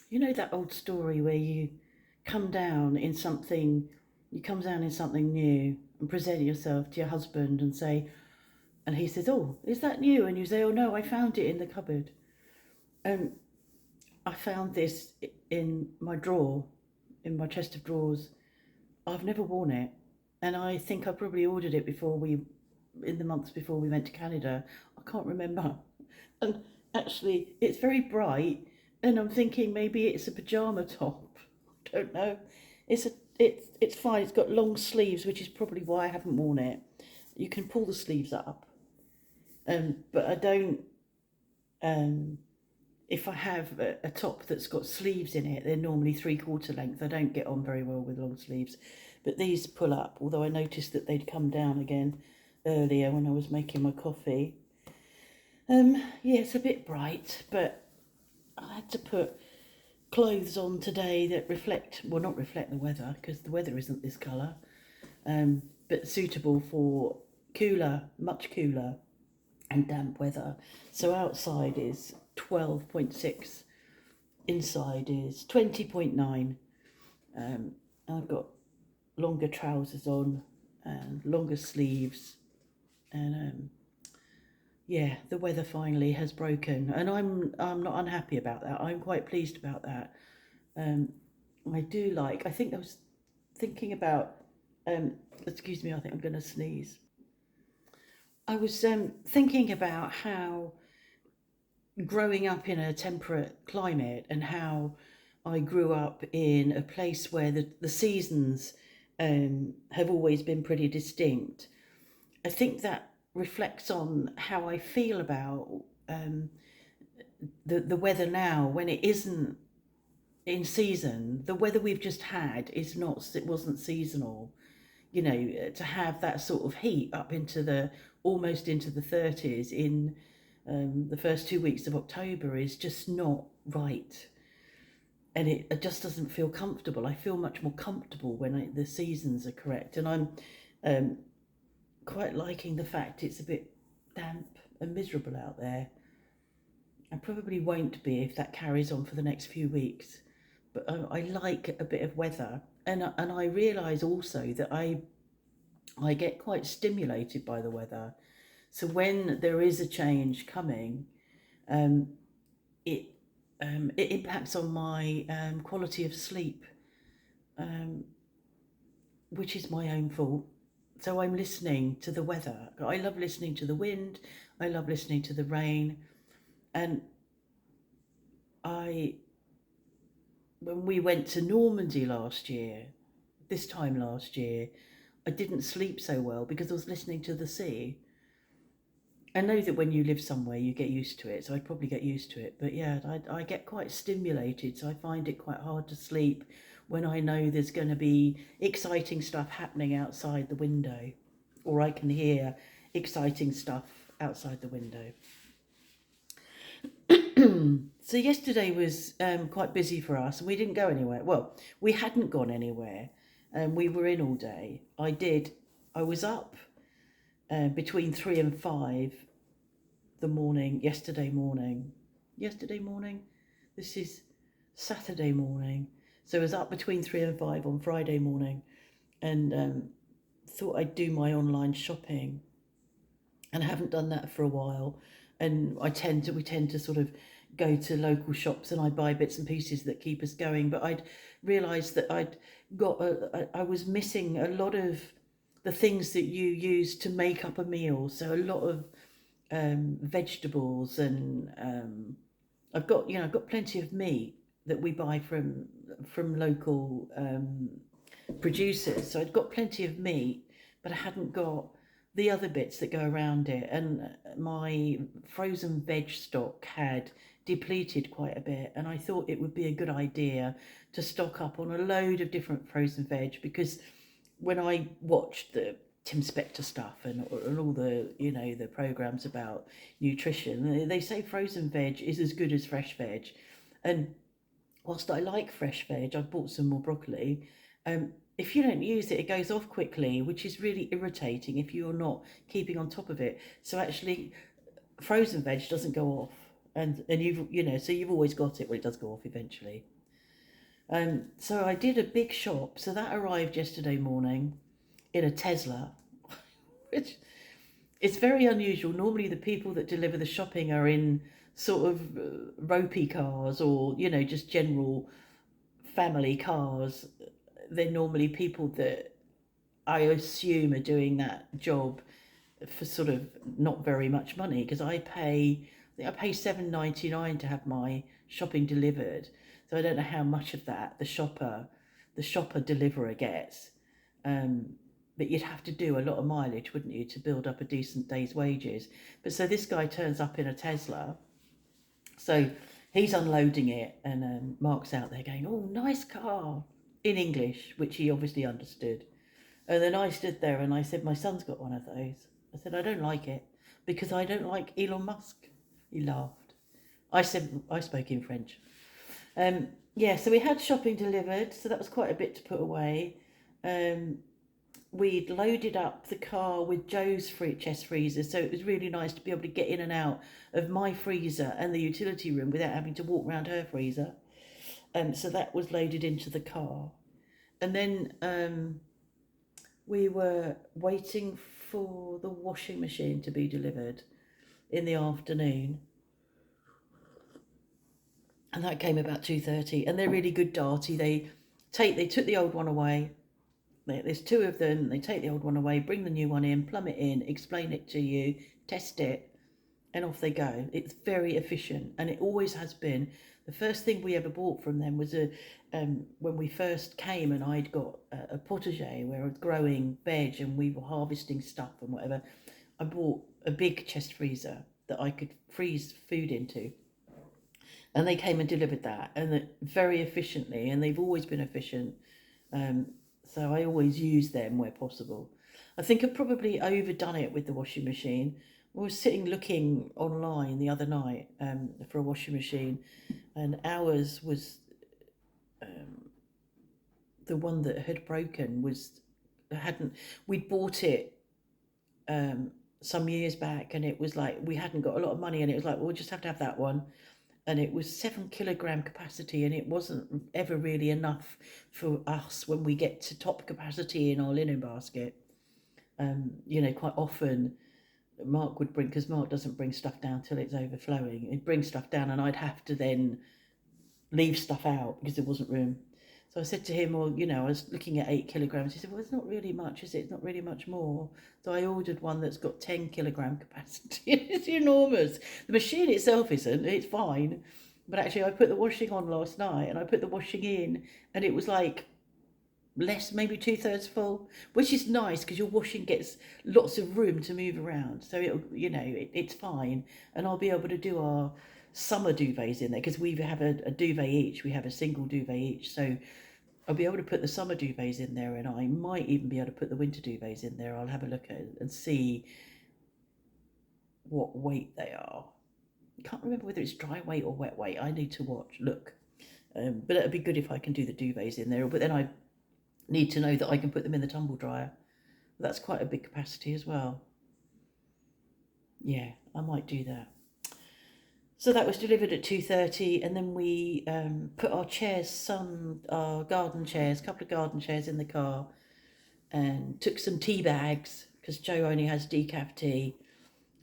You know that old story where come down in something, you come down in something new and present yourself to your husband and say, and he says, "Oh, is that new?" And you say, "Oh no, I found it in the cupboard." Um, I found this in my drawer, in my chest of drawers. I've never worn it, and I think I probably ordered it in the months before we went to Canada. I can't remember. And actually, it's very bright, and I'm thinking maybe it's a pajama top. I don't know. It's a it's fine. It's got long sleeves, which is probably why I haven't worn it. You can pull the sleeves up, but I don't. Um, if I have a top that's got sleeves in it, they're normally 3/4 length. I don't get on very well with long sleeves, but these pull up. Although I noticed that they'd come down again earlier when I was making my coffee. Yeah, it's a bit bright, but I had to put clothes on today that not reflect the weather, because the weather isn't this colour, but suitable for much cooler and damp weather. So outside is 12.6, inside is 20.9. I've got longer trousers on and longer sleeves, and yeah, the weather finally has broken, and I'm not unhappy about that. I'm quite pleased about that. Um, I do like. I think I was thinking about. Um, excuse me. I think I'm going to sneeze. I was thinking about how growing up in a temperate climate and how I grew up in a place where the seasons have always been pretty distinct. I think that reflects on how I feel about the weather now when it isn't in season. The weather we've just had is not, it wasn't seasonal. You know, to have that sort of heat up into the almost into the 30s in the first 2 weeks of October is just not right. And it just doesn't feel comfortable. I feel much more comfortable when the seasons are correct. And I'm um, quite liking the fact it's a bit damp and miserable out there. I probably won't be if that carries on for the next few weeks. But I like a bit of weather. And I realise also that I get quite stimulated by the weather. So when there is a change coming, um, it it impacts on my quality of sleep, um, which is my own fault. So I'm listening to the weather. I love listening to the wind. I love listening to the rain. And I, when we went to Normandy this time last year, I didn't sleep so well because I was listening to the sea. I know that when you live somewhere, you get used to it, so I'd probably get used to it. But yeah, I get quite stimulated, so I find it quite hard to sleep when I know there's going to be exciting stuff happening outside the window, or I can hear exciting stuff outside the window. So yesterday was quite busy for us, and we didn't go anywhere. Well, we hadn't gone anywhere, and we were in all day. I was up between 3 and 5 the morning, yesterday morning. Yesterday morning? This is Saturday morning. So I was up between 3 and 5 on Friday morning, and thought I'd do my online shopping. And I haven't done that for a while. And we tend to sort of go to local shops and I buy bits and pieces that keep us going. But I'd realised that I was missing a lot of the things that you use to make up a meal. So a lot of vegetables, and I've got plenty of meat that we buy from local producers. So I'd got plenty of meat, but I hadn't got the other bits that go around it. And my frozen veg stock had depleted quite a bit, and I thought it would be a good idea to stock up on a load of different frozen veg, because when I watched the Tim Spector stuff and all the the programs about nutrition, they say frozen veg is as good as fresh veg. And whilst I like fresh veg, I've bought some more broccoli. If you don't use it, it goes off quickly, which is really irritating if you're not keeping on top of it. So actually, frozen veg doesn't go off, and you've so you've always got it, but it does go off eventually. So I did a big shop. So that arrived yesterday morning in a Tesla, which it's very unusual. Normally, the people that deliver the shopping are in sort of ropey cars or, just general family cars. They're normally people that I assume are doing that job for sort of not very much money, because I pay £7.99 to have my shopping delivered. So I don't know how much of that the shopper deliverer gets. Um, but you'd have to do a lot of mileage, wouldn't you, to build up a decent day's wages. But so this guy turns up in a Tesla. So he's unloading it, and Mark's out there going, "Oh, nice car," in English, which he obviously understood. And then I stood there and I said, "My son's got one of those." I said, "I don't like it because I don't like Elon Musk." He laughed. I said, I spoke in French. Yeah, so we had shopping delivered, so that was quite a bit to put away. Um, we'd loaded up the car with Joe's chest freezer, so it was really nice to be able to get in and out of my freezer and the utility room without having to walk around her freezer. So that was loaded into the car. And then we were waiting for the washing machine to be delivered in the afternoon, and that came about 2:30. And they're really good darty. They took the old one away. There's two of them. They take the old one away, bring the new one in, plumb it in, explain it to you, test it, and off they go. It's very efficient, and it always has been. The first thing we ever bought from them was when we first came, and I'd got a potager where I was growing veg and we were harvesting stuff and whatever. I bought a big chest freezer that I could freeze food into, and they came and delivered that, and very efficiently, and they've always been efficient. So I always use them where possible. I think I've probably overdone it with the washing machine. I was sitting looking online the other night for a washing machine, and ours was the one that had broken was hadn't we'd bought it some years back, and it was like we hadn't got a lot of money, and it was like, well, we'll just have to have that one. And it was 7 kilogram capacity, and it wasn't ever really enough for us when we get to top capacity in our linen basket. Quite often Mark would bring, because Mark doesn't bring stuff down till it's overflowing. He'd bring stuff down, and I'd have to then leave stuff out because there wasn't room. So I said to him, well, I was looking at 8 kilograms. He said, well, it's not really much, is it? It's not really much more. So I ordered one that's got 10 kilogram capacity. It's enormous. The machine itself isn't, it's fine. But actually, I put the washing on last night, and I put the washing in, and it was like less, maybe 2/3 full, which is nice because your washing gets lots of room to move around. So it's fine, and I'll be able to do our summer duvets in there, because we have a duvet each. We have a single duvet each, so I'll be able to put the summer duvets in there, and I might even be able to put the winter duvets in there. I'll have a look at it and see what weight they are. I can't remember whether it's dry weight or wet weight. I need to look. But it'd be good if I can do the duvets in there. But then I need to know that I can put them in the tumble dryer. That's quite a big capacity as well. Yeah, I might do that. So that was delivered at 2:30, and then we put our garden chairs, a couple of garden chairs in the car, and took some tea bags because Joe only has decaf tea.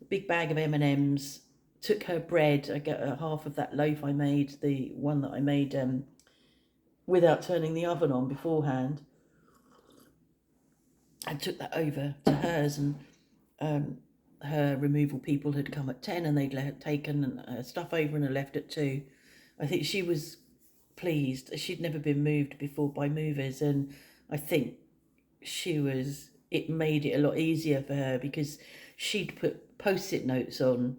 A big bag of M&Ms. Took her bread. I got half of that loaf I made, the one that I made without turning the oven on beforehand. I took that over to hers, and her removal people had come at 10, and they'd taken stuff over and had left at 2. I think she was pleased. She'd never been moved before by movers, and I think it made it a lot easier for her because she'd put post-it notes on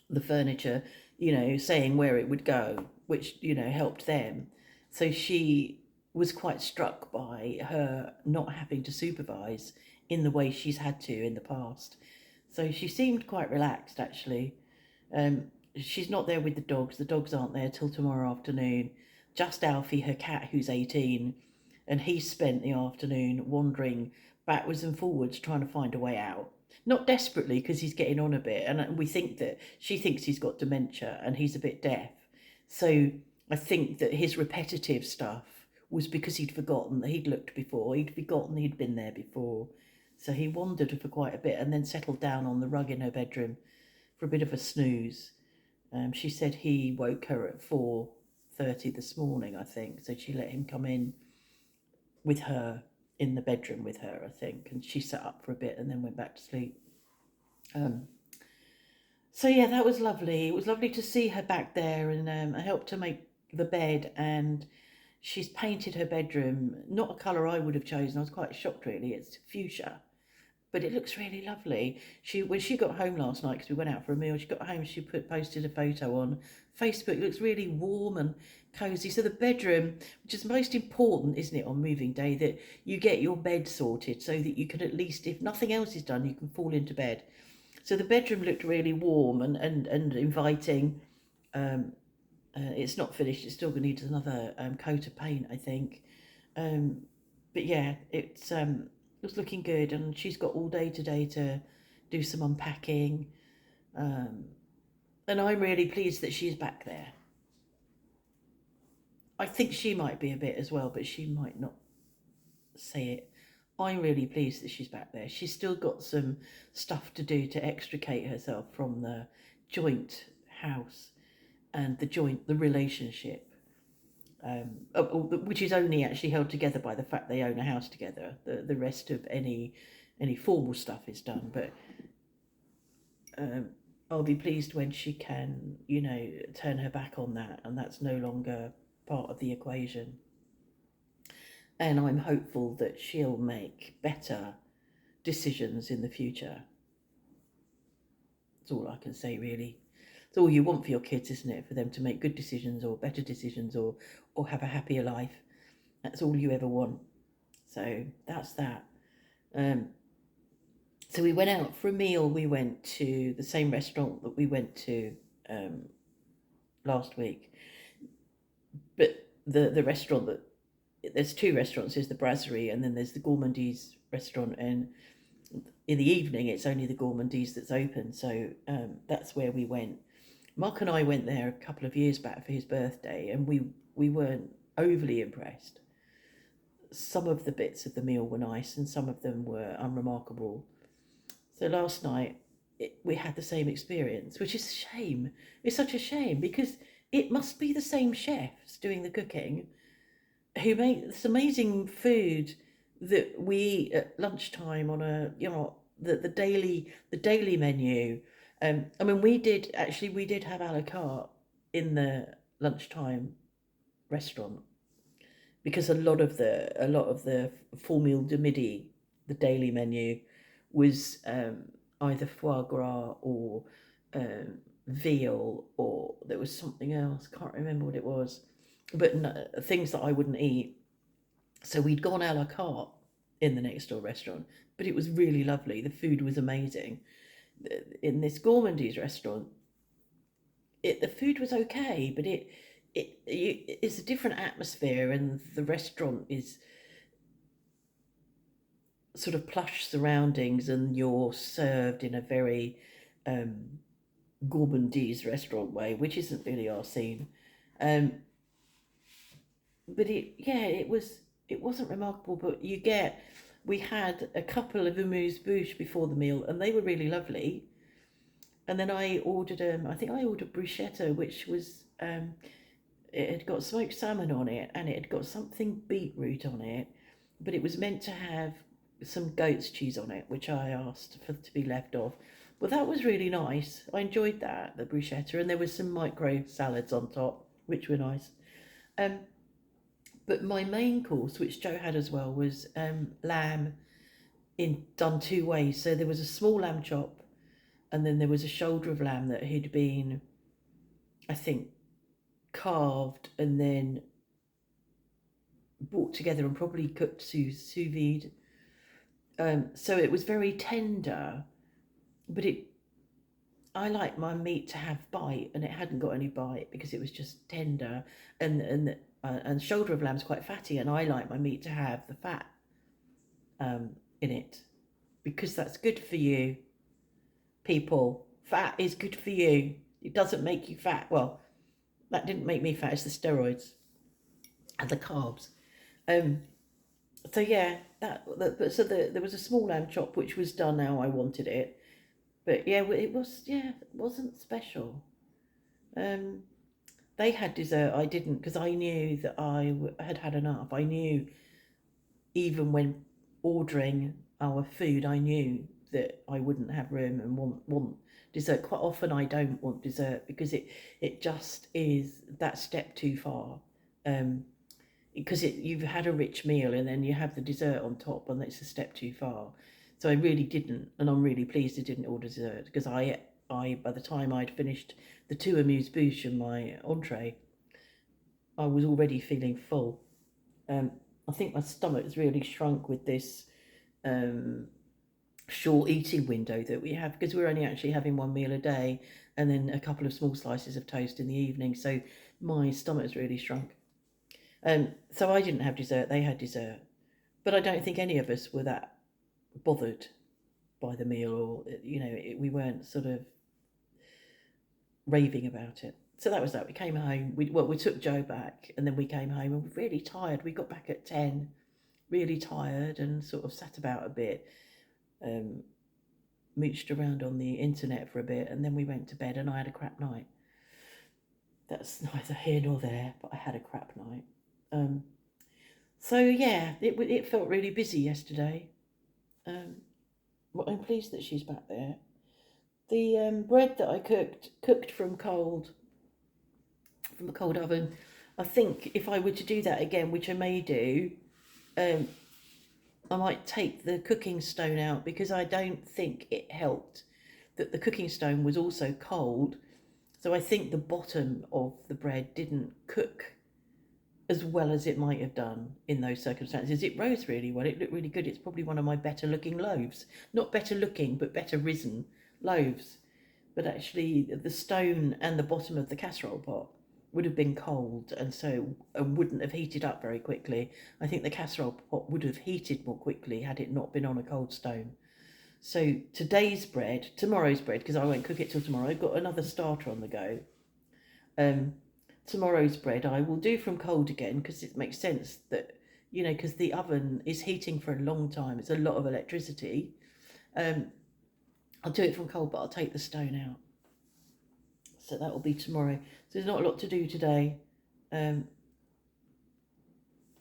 the furniture, saying where it would go, which, helped them. So she was quite struck by her not having to supervise in the way she's had to in the past. So she seemed quite relaxed, actually. She's not there with the dogs. The dogs aren't there till tomorrow afternoon. Just Alfie, her cat, who's 18, and he spent the afternoon wandering backwards and forwards trying to find a way out. Not desperately, because he's getting on a bit, and she thinks he's got dementia and he's a bit deaf. So I think that his repetitive stuff was because he'd forgotten that he'd looked before, he'd forgotten he'd been there before. So he wandered for quite a bit and then settled down on the rug in her bedroom for a bit of a snooze. She said he woke her at 4:30 this morning, I think. So she let him come in with her in the bedroom with her, I think, and she sat up for a bit and then went back to sleep. So yeah, that was lovely. It was lovely to see her back there, and I helped her make the bed, and she's painted her bedroom, not a colour I would have chosen. I was quite shocked, really. It's fuchsia, but it looks really lovely. When she got home last night, because we went out for a meal, she got home, she posted a photo on Facebook. It looks really warm and cosy. So the bedroom, which is most important, isn't it, on moving day, that you get your bed sorted so that you can, at least, if nothing else is done, you can fall into bed. So the bedroom looked really warm and inviting. It's not finished. It's still going to need another coat of paint, I think. But yeah, it was looking good, and she's got all day today to do some unpacking. And I'm really pleased that she's back there. I think she might be a bit as well, but she might not say it. I'm really pleased that she's back there. She's still got some stuff to do to extricate herself from the joint house and the relationship, which is only actually held together by the fact they own a house together. The rest of any formal stuff is done, but I'll be pleased when she can, turn her back on that, and that's no longer part of the equation. And I'm hopeful that she'll make better decisions in the future. That's all I can say, really. It's all you want for your kids, isn't it? For them to make good decisions or better decisions, or have a happier life. That's all you ever want. So that's that. So we went out for a meal. We went to the same restaurant that we went to last week. But the restaurant that, there's two restaurants. There's the Brasserie, and then there's the Gourmandise restaurant. And in the evening, it's only the Gourmandise that's open. So that's where we went. Mark and I went there a couple of years back for his birthday, and we weren't overly impressed. Some of the bits of the meal were nice, and some of them were unremarkable. So last night, we had the same experience, which is a shame. It's such a shame, because it must be the same chefs doing the cooking who make this amazing food that we eat at lunchtime on the daily menu. I mean, we did have a la carte in the lunchtime restaurant, because a lot of the full meal de midi, the daily menu, was either foie gras or veal, or there was something else. Can't remember what it was, but things that I wouldn't eat. So we'd gone a la carte in the next door restaurant, but it was really lovely. The food was amazing. In this Gourmandise restaurant, the food was okay, but it's a different atmosphere, and the restaurant is sort of plush surroundings, and you're served in a very Gourmandise restaurant way, which isn't really our scene. But it wasn't remarkable. But we had a couple of amuse-bouche before the meal, and they were really lovely. And then I ordered I think I ordered bruschetta, which was it had got smoked salmon on it, and it had got something beetroot on it, but it was meant to have some goat's cheese on it, which I asked for to be left off. Well, that was really nice. I enjoyed that, the bruschetta, and there was some micro salads on top, which were nice. But my main course, which Joe had as well, was lamb done two ways. So there was a small lamb chop, and then there was a shoulder of lamb that had been, I think, carved and then brought together and probably cooked sous vide. So it was very tender, but I like my meat to have bite, and it hadn't got any bite because it was just tender, and shoulder of lamb's quite fatty, and I like my meat to have the fat in it, because that's good for you, people. Fat is good for you. It doesn't make you fat. Well, That didn't make me fat. It's the steroids and the carbs. Um, so yeah, there was a small lamb chop which was done how I wanted it, but yeah, it wasn't special. Um, they had dessert, I didn't, because I knew that had had enough. I knew even when ordering our food, I knew that I wouldn't have room and want dessert. Quite often, I don't want dessert because it just is that step too far. Um, because you've had a rich meal and then you have the dessert on top, and it's a step too far. So I really didn't, and I'm really pleased I didn't order dessert because I by the time I'd finished the two amuse-bouche and my entree, I was already feeling full. Um, I think my stomach's really shrunk with this um, short eating window that we have because we're only actually having one meal a day and then a couple of small slices of toast in the evening. So my stomach's really shrunk. So I didn't have dessert, they had dessert. But I don't think any of us were that bothered by the meal, or, we weren't sort of raving about it. So that was that. We came home, we took Joe back, and then we came home and we're really tired. We got back at 10, really tired, and sort of sat about a bit, um, mooched around on the internet for a bit, and then we went to bed and I had a crap night. That's neither here nor there, but I had a crap night. So yeah, it felt really busy yesterday. Well, I'm pleased that she's back there. The bread that I cooked from a cold oven. I think if I were to do that again, which I may do, um, I might take the cooking stone out because I don't think it helped that the cooking stone was also cold. So I think the bottom of the bread didn't cook as well as it might have done in those circumstances. It rose really well. It looked really good. It's probably one of my better looking loaves. Not better looking, but better risen loaves. But actually, the stone and the bottom of the casserole pot would have been cold and so wouldn't have heated up very quickly. I think the casserole pot would have heated more quickly had it not been on a cold stone. So tomorrow's bread, because I won't cook it till tomorrow, I've got another starter on the go. Tomorrow's bread I will do from cold again because it makes sense that, because the oven is heating for a long time. It's a lot of electricity. I'll do it from cold, but I'll take the stone out. So that will be tomorrow. So there's not a lot to do today.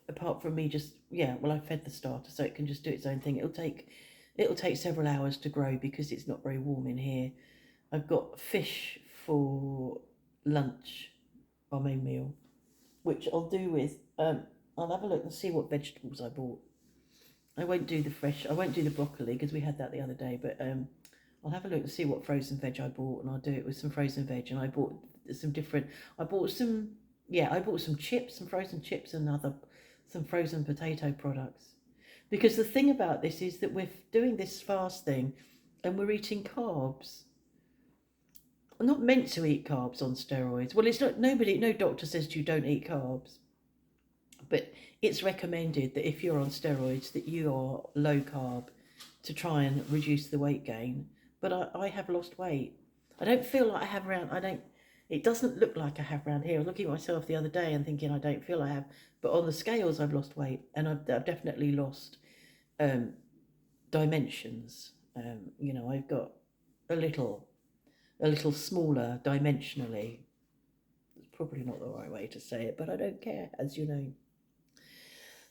Apart from me I fed the starter so it can just do its own thing. It'll take several hours to grow because it's not very warm in here. I've got fish for lunch, our main meal, which I'll do with, I'll have a look and see what vegetables I bought. I won't do the broccoli because we had that the other day, but I'll have a look and see what frozen veg I bought, and I'll do it with some frozen veg. And I bought some chips, some frozen chips, and some frozen potato products. Because the thing about this is that we're doing this fast thing and we're eating carbs. We're not meant to eat carbs on steroids. Well, it's not, no doctor says you don't eat carbs. But it's recommended that if you're on steroids that you are low carb to try and reduce the weight gain. But I have lost weight. I don't feel like I have it doesn't look like I have around here. I was looking at myself the other day and thinking I don't feel I have. But on the scales I've lost weight, and I've definitely lost dimensions. I've got a little smaller dimensionally. It's probably not the right way to say it, but I don't care, as you know.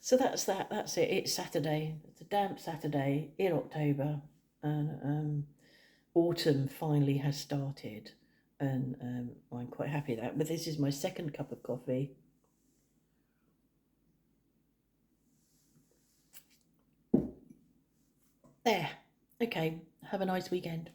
So that's that. That's it. It's Saturday. It's a damp Saturday in October, and autumn finally has started, and I'm quite happy that. But this is my second cup of coffee. There. Okay. Have a nice weekend.